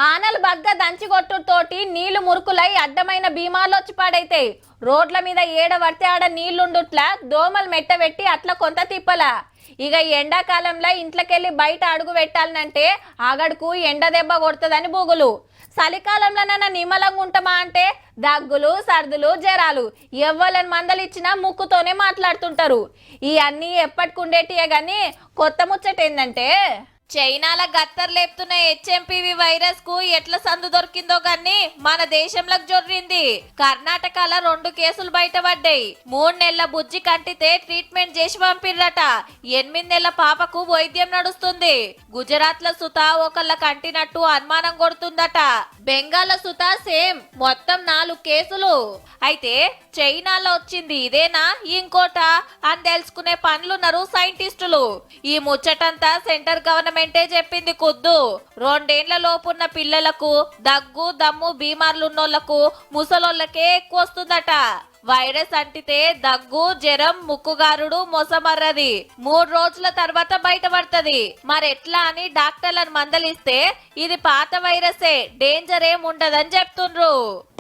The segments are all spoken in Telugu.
ఆనలు బగ్గ దంచిగొట్టుతోటి నీళ్లు మురుకులై అడ్డమైన భీమాలు వచ్చి పాడైతాయి. రోడ్ల మీద ఏడ పడితే ఆడ నీళ్లుండుట్లా దోమలు మెట్టబెట్టి అట్లా కొంత తిప్పలా. ఇక ఎండాకాలంలో ఇంట్లోకెళ్ళి బయట అడుగు పెట్టాలంటే ఆగడుకు ఎండ దెబ్బ కొడుతుందని బూగులు. చలికాలంలోనైనా నిమ్మలంగా ఉంటామా అంటే దగ్గులు సర్దులు జరాలు ఎవ్వలని మందలు ఇచ్చినా ముక్కుతోనే మాట్లాడుతుంటారు. ఈ అన్నీ ఎప్పటికుండేటియే గాని కొత్త ముచ్చట ఏందంటే చైనాల గత్తర్ లేపుతున్న హెచ్ఎంపీవి వైరస్ కు ఎట్లా సందు దొరికిందో గాని మన దేశంలోకి జొర్రింది. కర్ణాటకలో 2 కేసులు బయటపడ్డాయి. 3 నెలల బుజ్జి కంటితే ట్రీట్మెంట్ చేసి పంపిర్రట. 8 నెలల పాపకు వైద్యం నడుస్తుంది. గుజరాత్ లో సుత ఒకళ్ళ కంటినట్టు అనుమానం కొడుతుందట. బెంగాల్ సుత సేమ్ మొత్తం 4 కేసులు. అయితే చైనాలో వచ్చింది ఇదేనా ఇంకోట అని తెలుసుకునే పనులున్నారు సైంటిస్టులు. ఈ ముచ్చటంతా సెంటర్ గవర్నమెంటే చెప్పింది. కుద్దు 2 ఏళ్ల లోపున్న పిల్లలకు దగ్గు దమ్ము బీమార్లున్నోళ్లకు ముసలోళ్ళకే ఎక్కువ వస్తుందట. వైరస్ అంటితే దగ్గు జ్వరం ముక్కుగారుడు మొసమర్రది 3 రోజుల తర్వాత బయటపడుతుంది. మరెట్లా అని డాక్టర్లను మందలిస్తే ఇది పాత వైరసే డేంజర్ ఏం ఉండదని చెప్తుండ్రు.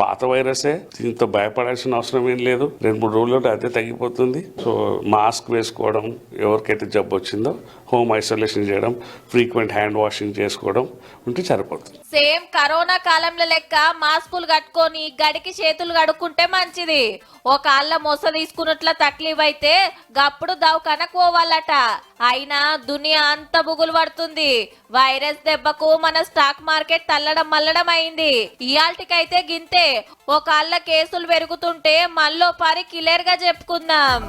పాత వైరసే దీంతో భయపడాల్సిన అవసరం ఏం లేదు. 2-3 రోజుల్లో అదే తగ్గిపోతుంది. సో మాస్క్ వేసుకోవడం, ఎవరికైతే జబ్బు వచ్చిందో హోమ్ ఐసోలేషన్ చేయడం, ఫ్రీక్వెంట్ హ్యాండ్ వాషింగ్ చేసుకోవడం ఉంటే సరిపోతుంది. సేమ్ కరోనా కాలంలో లెక్క మాస్కులు కట్టుకొని గడికి చేతులు కడుక్కుంటే మంచిది. ఒక ఆళ్ళ మొస తీసుకున్నట్ల తక్లీఫ్ అయితే గప్పుడు దవాఖానకు పోవాలట. అయినా దునియా అంత బుగులు పడుతుంది. వైరస్ దెబ్బకు మన స్టాక్ మార్కెట్ తల్లడం మల్లడం అయింది. ఇయాల్టికైతే గింతే. ఒక ఆళ్ళ కేసులు పెరుగుతుంటే మళ్ళీ పరి క్లియర్ గా చెప్పుకుందాం.